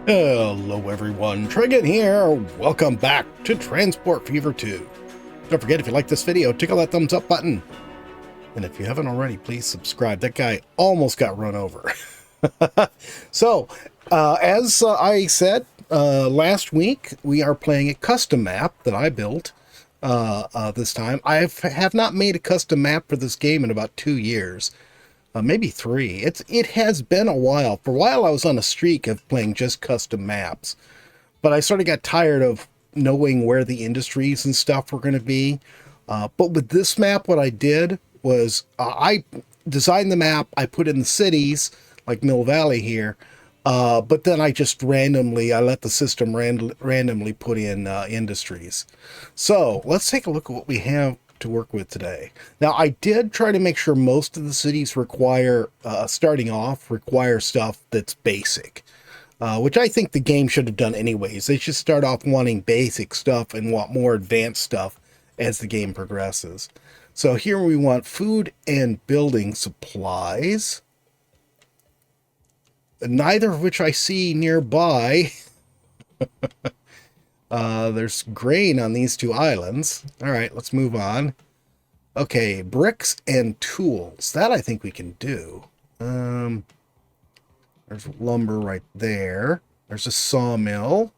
Hello everyone, Trigan here. Welcome back to Transport Fever 2. Don't forget, if you like this video, tickle that thumbs up button. And if you haven't already, please subscribe. That guy almost got run over. So, as I said last week, we are playing a custom map that I built this time. I have not made a custom map for this game in about 2 years. Maybe 3. It has been a while. For a while, I was on a streak of playing just custom maps, but I sort of got tired of knowing where the industries and stuff were going to be. But with this map, what I did was I designed the map. I put in the cities like Mill Valley here, but then I just I let the system randomly put in industries. So let's take a look at what we have to work with today. Now, I did try to make sure most of the cities require, starting off, require stuff that's basic, which I think the game should have done anyways. They should start off wanting basic stuff and want more advanced stuff as the game progresses. So here we want food and building supplies, neither of which I see nearby. There's grain on these 2 islands. All right, let's move on. Okay, bricks and tools. That I think we can do. There's lumber right there. There's a sawmill.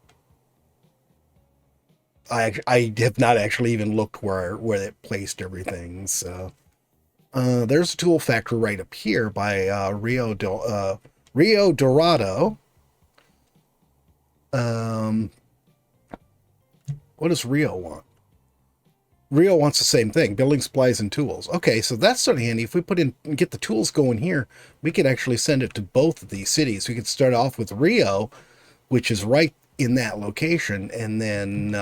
I have not actually even looked where it placed everything. So there's a tool factory right up here by Rio Dorado. What does Rio want? Rio wants the same thing, building supplies and tools. Okay, so that's sort of handy. If we get the tools going here, we could actually send it to both of these cities. We could start off with Rio, which is right in that location, and then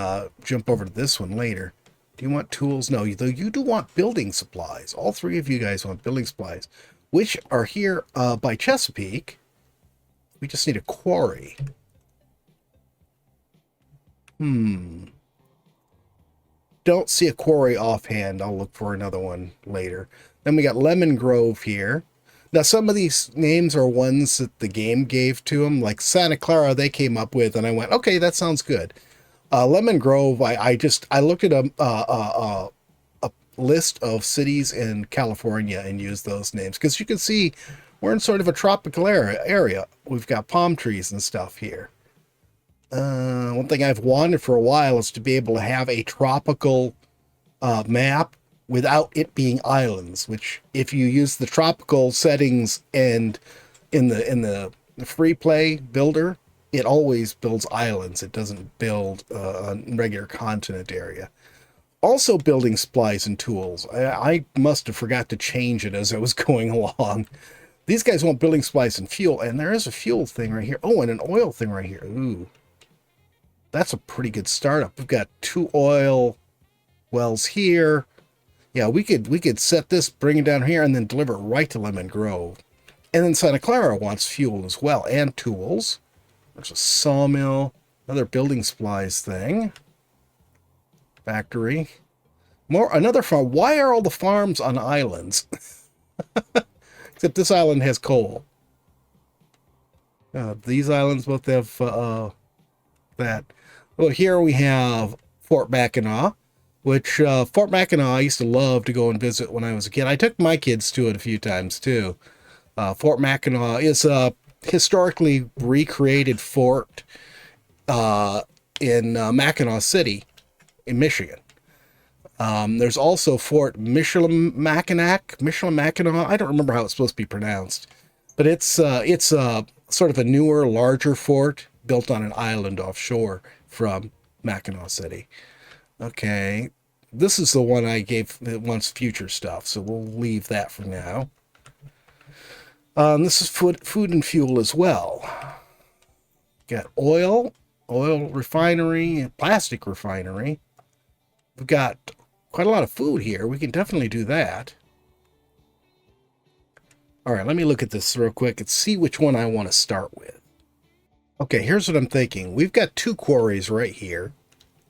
jump over to this one later. Do you want tools? No, though you do want building supplies. All 3 of you guys want building supplies, which are here by Chesapeake. We just need a quarry. Don't see a quarry offhand. I'll look for another one later. Then we got Lemon Grove here. Now, some of these names are ones that the game gave to them, like Santa Clara they came up with, and I went, okay, that sounds good. Lemon Grove, I looked at a list of cities in California and used those names, because you can see we're in sort of a tropical area. We've got palm trees and stuff here. One thing I've wanted for a while is to be able to have a tropical map without it being islands, which if you use the tropical settings and in the free play builder, it always builds islands. It doesn't build a regular continent area. Also building supplies and tools. I must have forgot to change it as I was going along. These guys want building supplies and fuel, and there is a fuel thing right here. Oh, and an oil thing right here. Ooh. That's a pretty good startup. We've got 2 oil wells here. Yeah, we could set this, bring it down here, and then deliver it right to Lemon Grove. And then Santa Clara wants fuel as well, and tools. There's a sawmill, another building supplies thing. Factory. Another farm. Why are all the farms on islands? Except this island has coal. These islands both have that. Well, here we have Fort Mackinac, which Fort Mackinac I used to love to go and visit when I was a kid. I took my kids to it a few times too. Fort Mackinac is a historically recreated fort in Mackinac City in Michigan. There's also Fort Michilimackinac. I don't remember how it's supposed to be pronounced, but it's sort of a newer, larger fort built on an island offshore from Mackinac City. Okay, this is the one I gave that wants future stuff, so we'll leave that for now. This is food and fuel as well. Got oil refinery, plastic refinery. We've got quite a lot of food here. We can definitely do that. All right, let me look at this real quick and see which one I want to start with. Okay, here's what I'm thinking. We've got 2 quarries right here.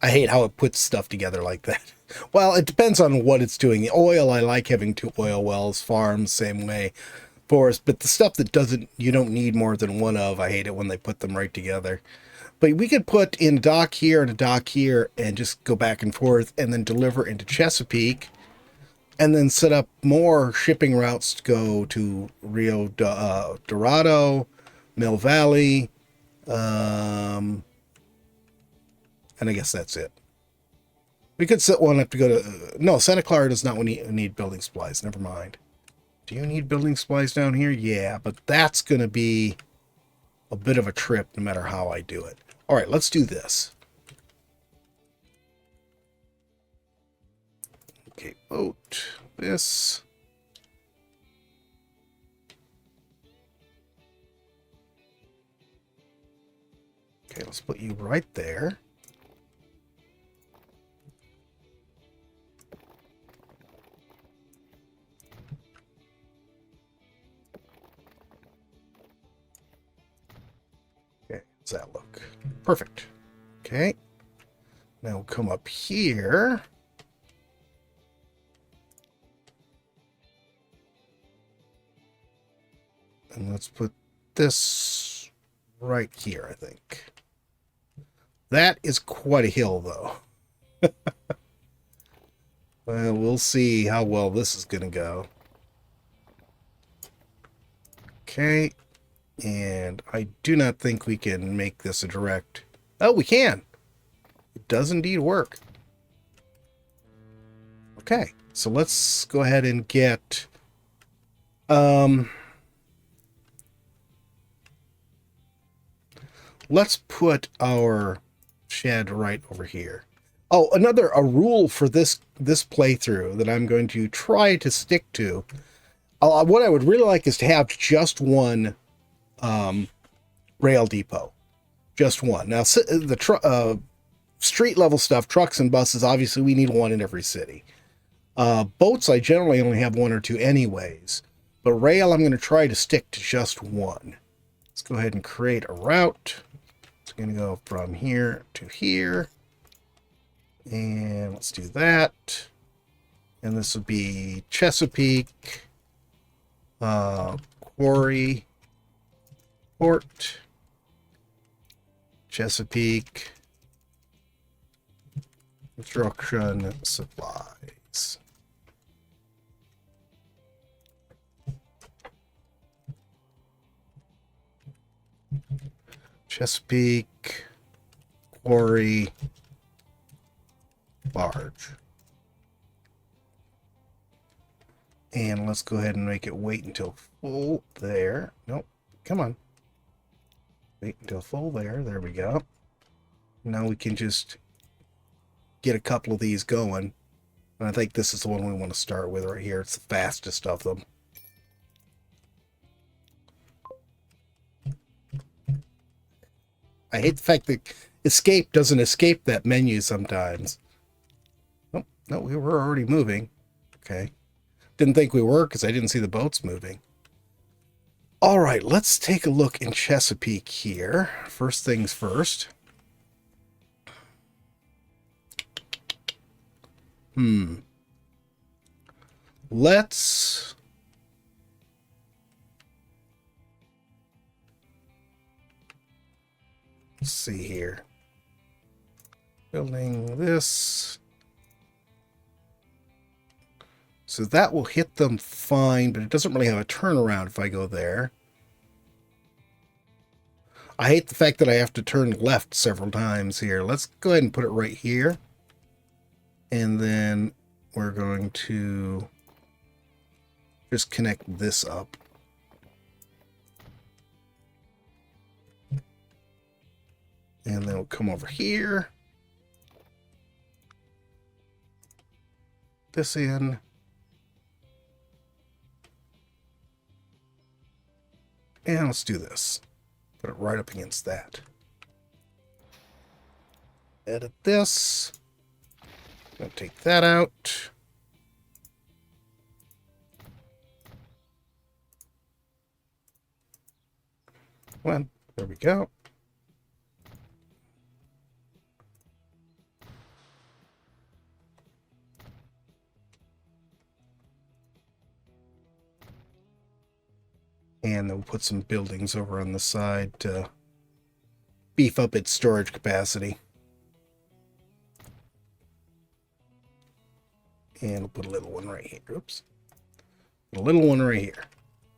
I hate how it puts stuff together like that. Well, it depends on what it's doing. The oil, I like having 2 oil wells, farms, same way. forest, but the stuff that doesn't, you don't need more than one of, I hate it when they put them right together. But we could put in a dock here and a dock here and just go back and forth and then deliver into Chesapeake and then set up more shipping routes to go to Rio Dorado, Mill Valley, and I guess that's it. We could set one up to go to... no, Santa Clara does not need building supplies. Never mind. Do you need building supplies down here? Yeah, but that's going to be a bit of a trip no matter how I do it. All right, let's do this. Okay, boat. This. Okay, let's put you right there. Okay, how's that look? Perfect. Okay. Now we'll come up here. And let's put this right here, I think. That is quite a hill, though. Well, we'll see how well this is going to go. Okay. And I do not think we can make this a direct... oh, we can! It does indeed work. Okay. So let's go ahead and get... let's put our shed right over here. Oh, a rule for this playthrough that I'm going to try to stick to. What I would really like is to have just one rail depot. Just one. Now, the street level stuff, trucks and buses, obviously we need one in every city. Boats, I generally only have one or two anyways. But rail, I'm going to try to stick to just one. Let's go ahead and create a route. It's going to go from here to here. And let's do that. And this will be Chesapeake, Quarry, Port, Chesapeake, Construction Supplies. Chesapeake, Quarry, Barge. And let's go ahead and make it wait until full there. Nope, come on. Wait until full there. There we go. Now we can just get a couple of these going. And I think this is the one we want to start with right here. It's the fastest of them. I hate the fact that escape doesn't escape that menu sometimes. Oh, no, we were already moving. Okay. Didn't think we were because I didn't see the boats moving. All right, let's take a look in Chesapeake here. First things first. Let's... see here. Building this. So that will hit them fine, but it doesn't really have a turnaround if I go there. I hate the fact that I have to turn left several times here. Let's go ahead and put it right here. And then we're going to just connect this up. And then we'll come over here. This in. And let's do this. Put it right up against that. Edit this. Gonna take that out. Well, there we go. And then we'll put some buildings over on the side to beef up its storage capacity. And we'll put a little one right here. Oops. A little one right here.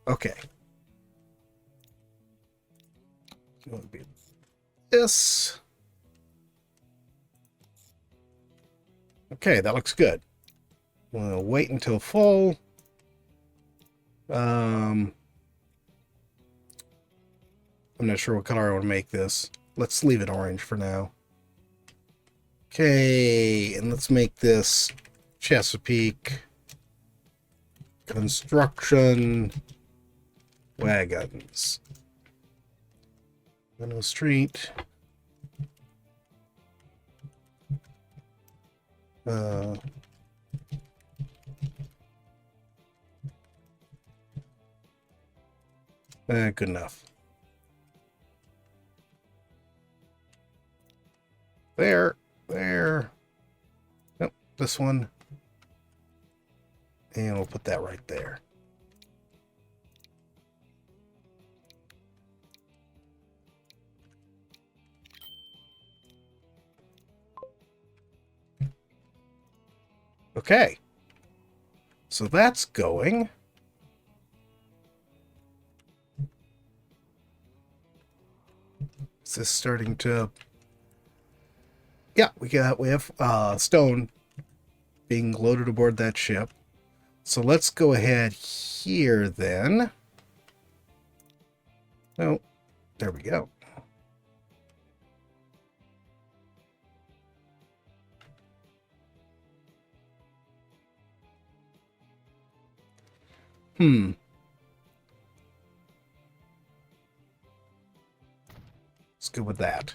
Okay. So it'll be this. Okay, that looks good. We'll wait until full. I'm not sure what color I want to make this. Let's leave it orange for now. Okay, and let's make this Chesapeake Construction Wagons. Window Street. Good enough. There. Nope, this one. And we'll put that right there. Okay. So that's going. Is this starting to... Yeah, we have stone being loaded aboard that ship. So let's go ahead here then. Oh, there we go. Let's go with that.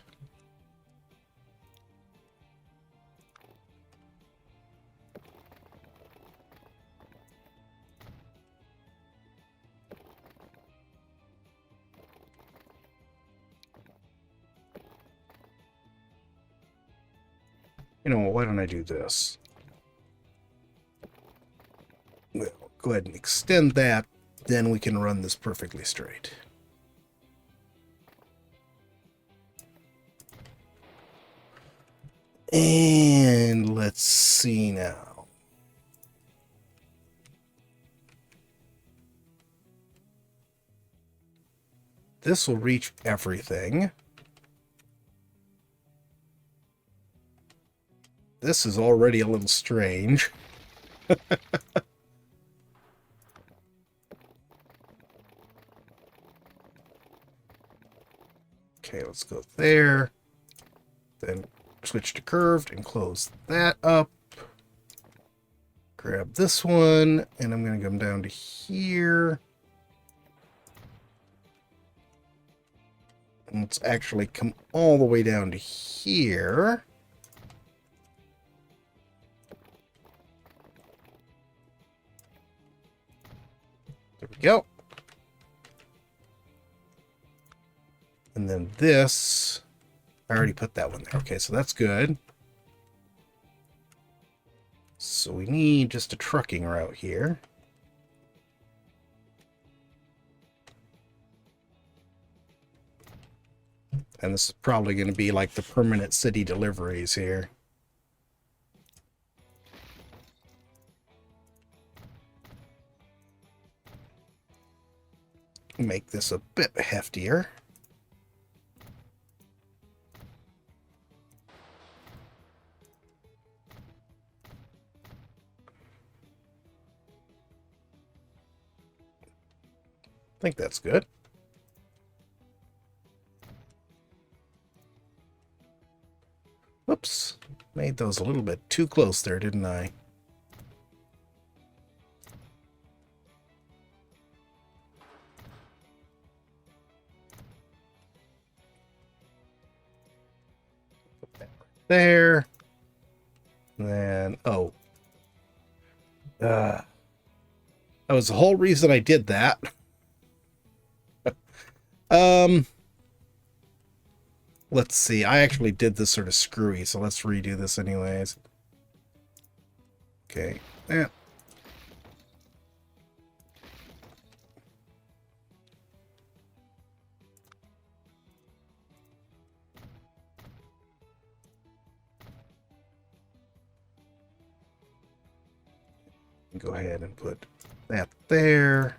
You know what, why don't I do this? We'll go ahead and extend that, then we can run this perfectly straight. And let's see now. This will reach everything. This is already a little strange. Okay, let's go there. Then switch to curved and close that up. Grab this one, and I'm going to come down to here. And let's actually come all the way down to here. There we go. And then this, I already put that one there. Okay, so that's good. So we need just a trucking route here. And this is probably going to be like the permanent city deliveries here. Make this a bit heftier. I think that's good. Whoops. Made those a little bit too close there, didn't I? Put that right there. And then, oh. That was the whole reason I did that. Let's see. I actually did this sort of screwy, so let's redo this anyways. Okay. Yeah. Go ahead and put that there.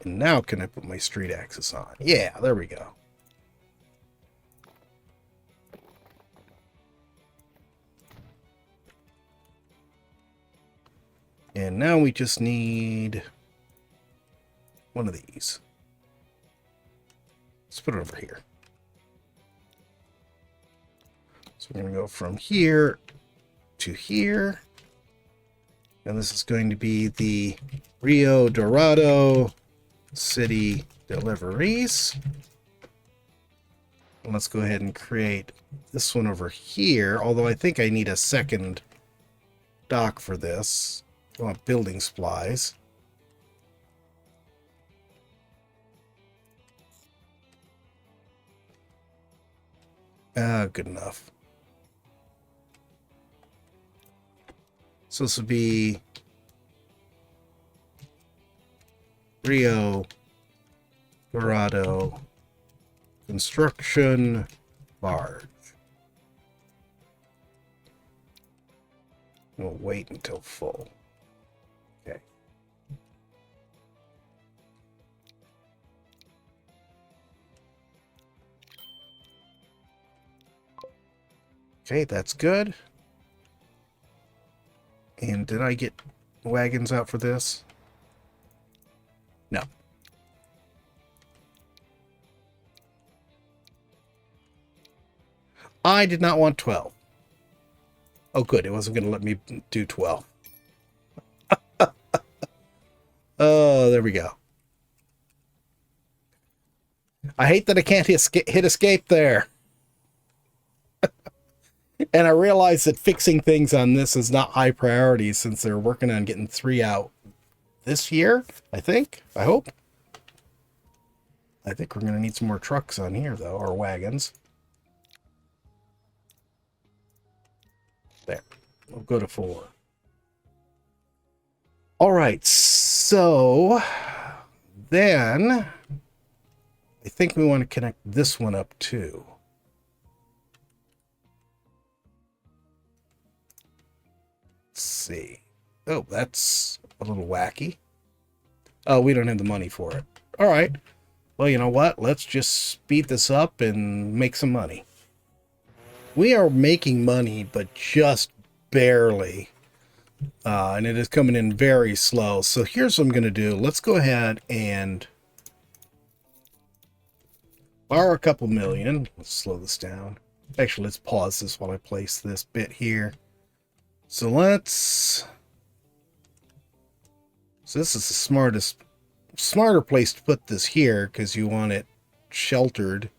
And now can I put my street axis on? Yeah, there we go. And now we just need one of these. Let's put it over here. So we're going to go from here to here. And this is going to be the Rio Dorado city deliveries. And let's go ahead and create this one over here. Although I think I need a second dock for this. I want building supplies. Good enough. So this would be Rio Dorado construction barge. We'll wait until full. Okay. Okay, that's good. And did I get wagons out for this? No. I did not want 12. Oh, good. It wasn't going to let me do 12. Oh, there we go. I hate that I can't hit escape there. And I realize that fixing things on this is not high priority since they're working on getting 3 out this year, I think. I hope. I think we're going to need some more trucks on here, though, or wagons. There. We'll go to 4. All right, so then I think we want to connect this one up, too. Let's see. Oh, that's a little wacky. Oh, we don't have the money for it. All right. Well, you know what? Let's just speed this up and make some money. We are making money, but just barely. And it is coming in very slow. So here's what I'm going to do. Let's go ahead and borrow a couple million. Let's slow this down. Actually, let's pause this while I place this bit here. So let's... So this is the smarter place to put this here because you want it sheltered.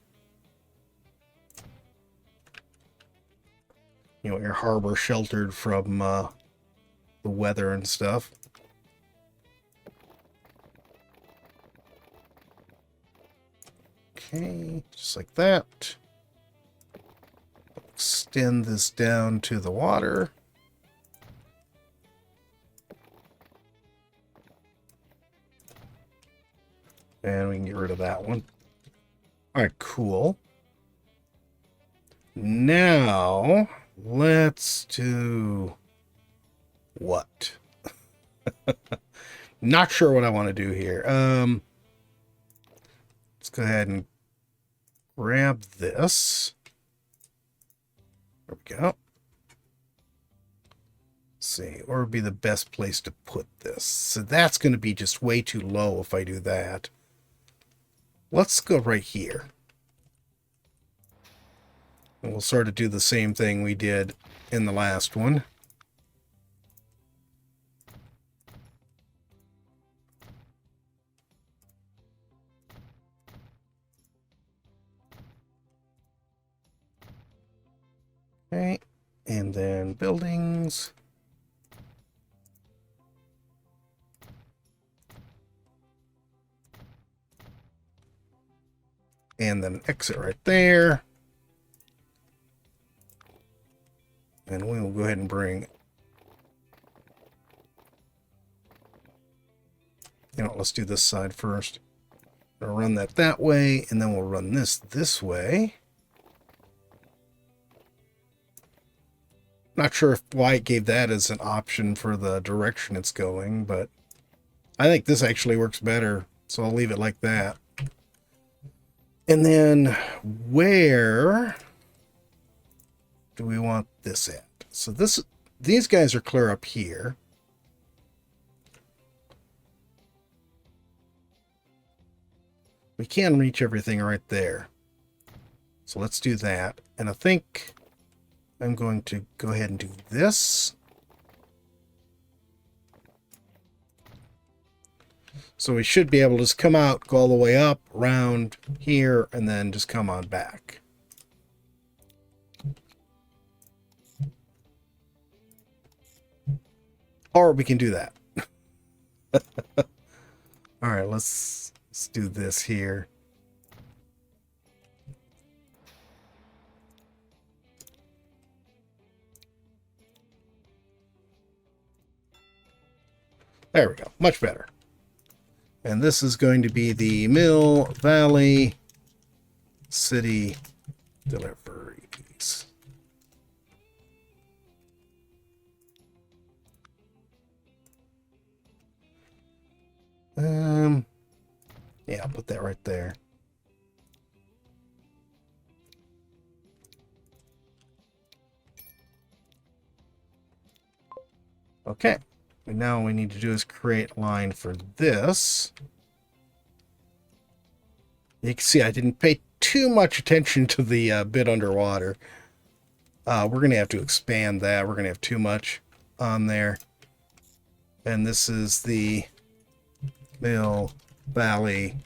You know, your harbor sheltered from the weather and stuff. Okay, just like that. Extend this down to the water. And we can get rid of that one. All right, cool. Now, let's do what? Not sure what I want to do here. Let's go ahead and grab this. There we go. Let's see, where would be the best place to put this? So that's going to be just way too low if I do that. Let's go right here. And we'll sort of do the same thing we did in the last one. Okay, and then buildings. And then exit right there. And we will go ahead and bring, you know, let's do this side first. We'll run that way, and then we'll run this way. Not sure why it gave that as an option for the direction it's going, but I think this actually works better, so I'll leave it like that. And then where do we want this at? So these guys are clear up here. We can reach everything right there. So let's do that. And I think I'm going to go ahead and do this. So we should be able to just come out, go all the way up, around here, and then just come on back. Or we can do that. All right, let's do this here. There we go. Much better. And this is going to be the Mill Valley City deliveries. Yeah, I'll put that right there. Okay. And now what we need to do is create a line for this. You can see I didn't pay too much attention to the bit underwater. We're going to have to expand that. We're going to have too much on there. And this is the Mill Valley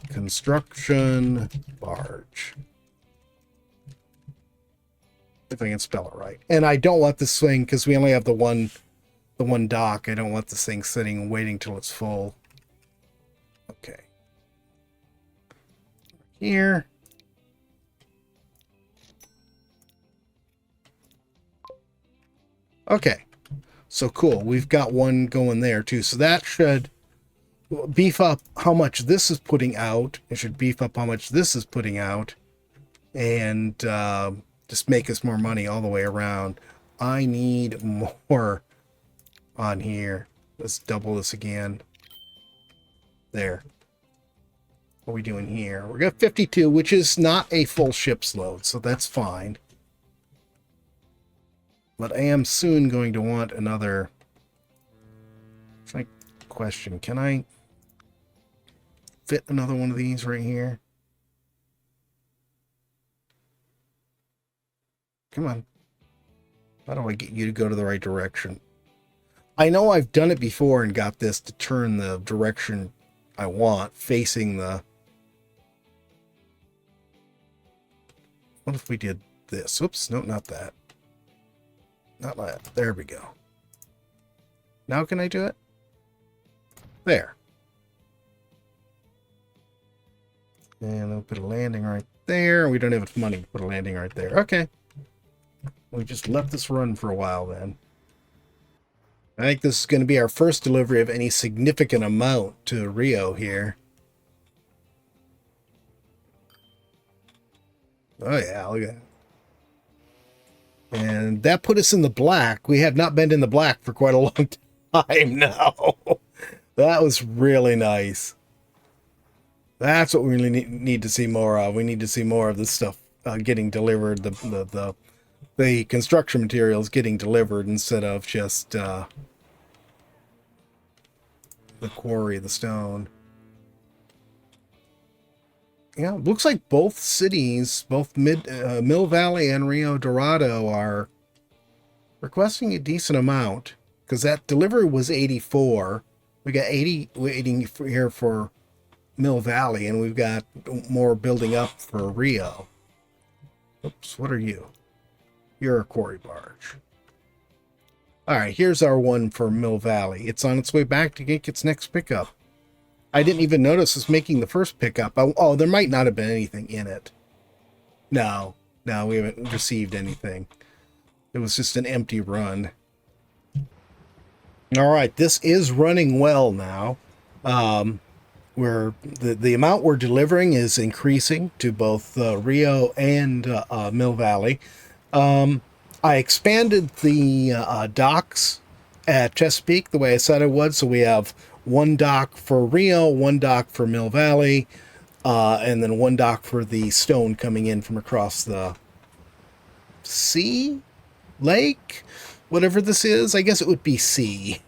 construction barge. If I can spell it right. And I don't want this thing, because we only have the one dock. I don't want this thing sitting and waiting till it's full. Okay. Here. Okay. So cool. We've got one going there too. So that should beef up how much this is putting out. It should beef up how much this is putting out. And just make us more money all the way around. I need more on here. Let's double this again. There. What are we doing here? We got 52, which is not a full ship's load, so that's fine. But I am soon going to want another. It's like question, can I fit another one of these right here? Come on. How do I get you to go to the right direction? I know I've done it before and got this to turn the direction I want, facing the... What if we did this? Oops, no, not that. Not that. There we go. Now can I do it? There. And I'll put a landing right there. We don't have enough money to put a landing right there. Okay. We just let this run for a while then. I think this is going to be our first delivery of any significant amount to Rio here. Oh yeah, look at that. And that put us in the black. We have not been in the black for quite a long time now. That was really nice. That's what we really need to see more of. We need to see more of this stuff getting delivered. The construction materials getting delivered instead of just the quarry, the stone. Yeah, looks like both cities, both Mill Valley and Rio Dorado, are requesting a decent amount, because that delivery was 84. We got 80 waiting here for Mill Valley, and we've got more building up for Rio. Oops, what are you? You're a quarry barge. All right, here's our one for Mill Valley. It's on its way back to get its next pickup. I didn't even notice it's making the first pickup. Oh, there might not have been anything in it. No, we haven't received anything. It was just an empty run. All right, this is running well now. The amount we're delivering is increasing to both Rio and Mill Valley. I expanded the docks at Chesapeake the way I said I would. So we have one dock for Rio, one dock for Mill Valley, and then one dock for the stone coming in from across the sea, lake, whatever this is. I guess it would be sea.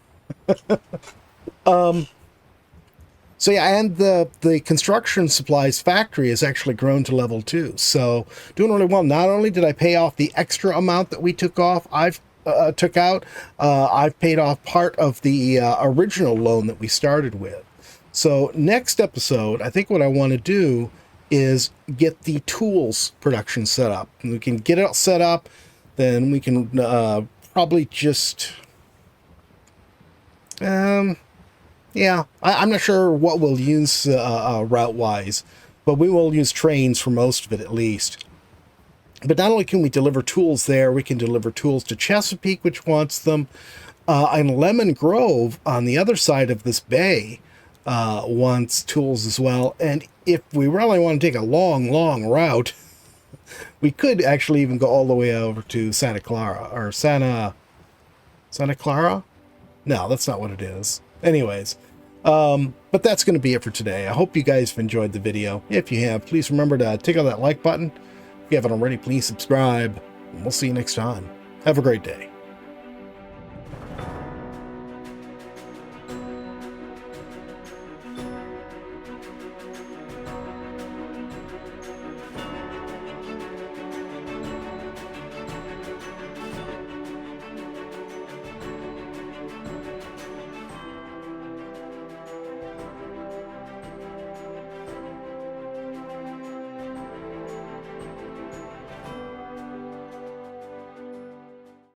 So yeah, and the construction supplies factory has actually grown to level 2. So doing really well. Not only did I pay off the extra amount that we took out, I've paid off part of the original loan that we started with. So next episode, I think what I want to do is get the tools production set up. And we can get it set up, then we can probably just... yeah, I'm not sure what we'll use route-wise, but we will use trains for most of it at least. But not only can we deliver tools there, we can deliver tools to Chesapeake, which wants them, and Lemon Grove on the other side of this bay wants tools as well. And if we really want to take a long, long route, we could actually even go all the way over to Santa Clara, or Santa Clara? No, that's not what it is. Anyways, but that's going to be it for today. I hope you guys have enjoyed the video. If you have, please remember to tickle that like button. If you haven't already, please subscribe. And we'll see you next time. Have a great day.